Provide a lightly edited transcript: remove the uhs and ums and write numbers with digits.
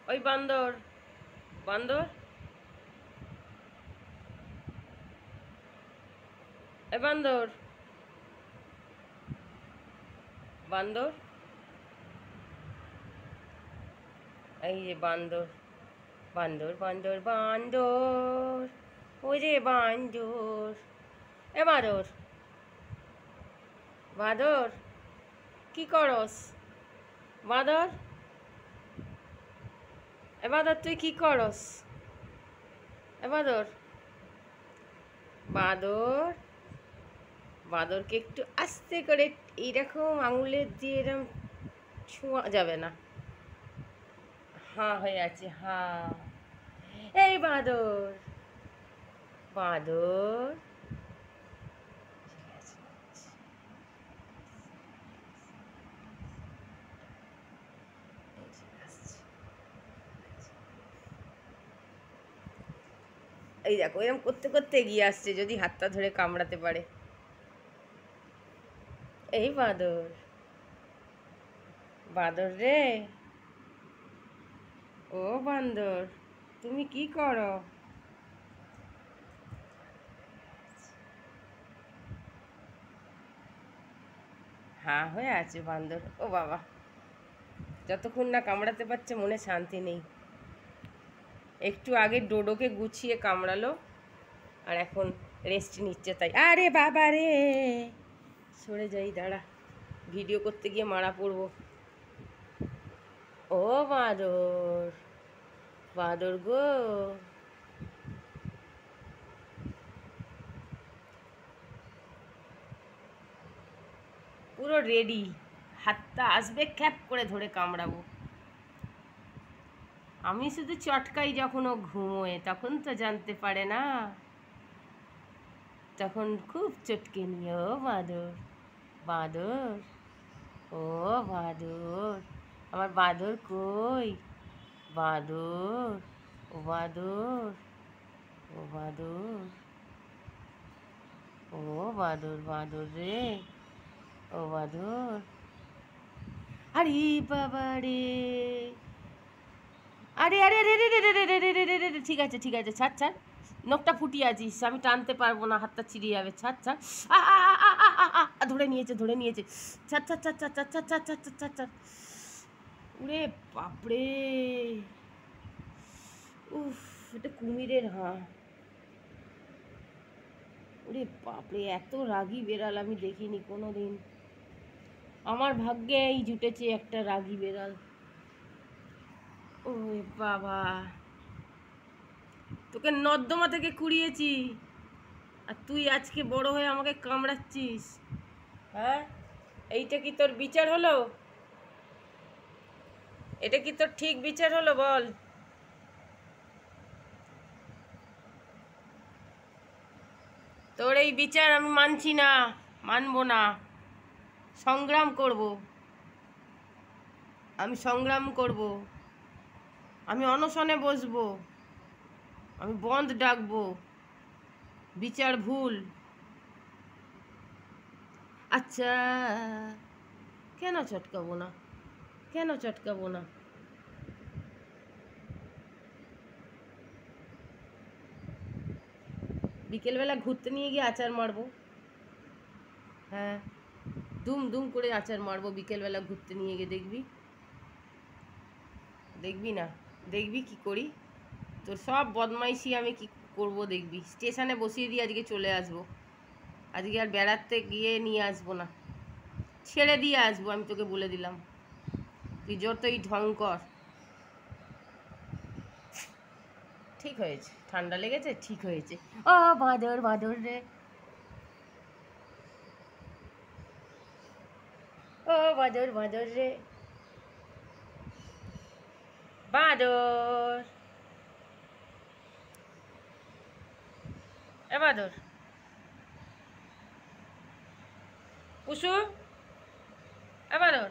ওই বান্দর, বান্দর, এ বান্দর, বান্দর, এই যে বান্দর, বান্দর, বান্দর, বান্দর, ওই যে বান্দর, এ বাঁদর, বাঁদর, কি করস? বাঁদর, এ বাঁদর, তুই কি করস? এ বাঁদর, বাঁদর, বাঁদরকে একটু আস্তে করে এইরকম আঙুলের দিয়ে এরকম ছোঁয়া যাবে না। হাঁ হয়ে আছে, হাঁ। এই বাঁদর, বাঁদর, এই দেখো এরকম করতে করতে এগিয়ে আসছে, যদি হাতটা ধরে কামড়াতে পারে। এই বাঁদর, বাঁদর রে, ও বান্দর, তুমি কি করো? হাঁ হয়ে আছে বান্দর। ও বাবা, যতক্ষণ না কামড়াতে পারছে মনে শান্তি নেই। একটু আগে ডোডোকে গুছিয়ে কামড়ালো, আর এখন রেস্ট নিচ্ছে। তাই আরে বাবা রে, সরে যাই, দাঁড়া, ভিডিও করতে গিয়ে মারা পড়বো। ও বাঁদর, বাঁদর গো, পুরো রেডি, হাতটা আসবে খ্যাপ করে ধরে কামড়াবো। আমি শুধু চটকাই যখন ও ঘুমোয়, তখন তো জানতে পারে না, তখন খুব চটকে নিয়ে। ও বাঁদর, বাঁদর, ও বাঁদর, আমার বাঁদর কই? বাঁদর, ও বাঁদর, ও বাঁদর, ও বাঁদর, বাঁদর রে, ও বাঁদর, আরে বাবা রে, আরে আরে আরে রে রে রে রে রে রে রে রে রে, ঠিক আছে ঠিক আছে, ছাড় ছাড়, নখটা ফুটিয়ে আছিস, আমি টানতে পারবো না, হাতটা ছিঁড়ে যাবে, ছাড় ছাড়। আ আ আ আ আ আ আ, ধরে নিয়েছে ধরে নিয়েছে, ছাড় ছাড় ছাড় ছাড় ছাড় ছাড় ছাড় ছাড় ছাড় ছাড় ছাড়। উরে বাপরে, উফ, এটা কুমিরের হাঁ। ওরে বাপরে, এত রাগী বেড়াল আমি দেখিনি কোনো দিন। আমার ভাগ্যে এই জুটেছে একটা রাগী বেড়াল। ওরে বাবা, তোকে নর্দমা থেকে কুড়িয়েছি, আর তুই আজকে বড় হয়ে আমাকে কামড়াচ্ছিস? হ্যাঁ, এইটা কি তোর বিচার হলো? এটা কি তোর ঠিক বিচার হলো বল? তোর এই বিচার আমি মানছি না, মানবো না, সংগ্রাম করব, আমি সংগ্রাম করব, আমি অনশনে বসবো, আমি বন্ধ ডাকবো, বিচার ভুল। আচ্ছা, কেন চটকাবো না, কেন চটকাবো না? বিকেলবেলা ঘুরতে নিয়ে গিয়ে আচার মারবো। হ্যাঁ, দুম দুম করে আচার মারবো বিকেলবেলা ঘুরতে নিয়ে গিয়ে, দেখবি, দেখবি না, দেখবি কি করি, তোর সব বদমাইশি আমি কি করব দেখবি। স্টেশনে বসিয়ে দিয়ে আজকে চলে আসবো, আজকে আর বেড়াতে গিয়ে নিয়ে আসবো না, ছেড়ে দিয়ে আসবো, আমি তোকে বলে দিলাম, তুই যতই ঢং কর। ঠিক হয়েছে, ঠান্ডা লেগেছে, ঠিক হয়েছে। ও বাঁদর, বাঁদর রে, ও বাঁদর, বাঁদর রে, বাঁদর, এ বাঁদর, পুষু, এ বাঁদর।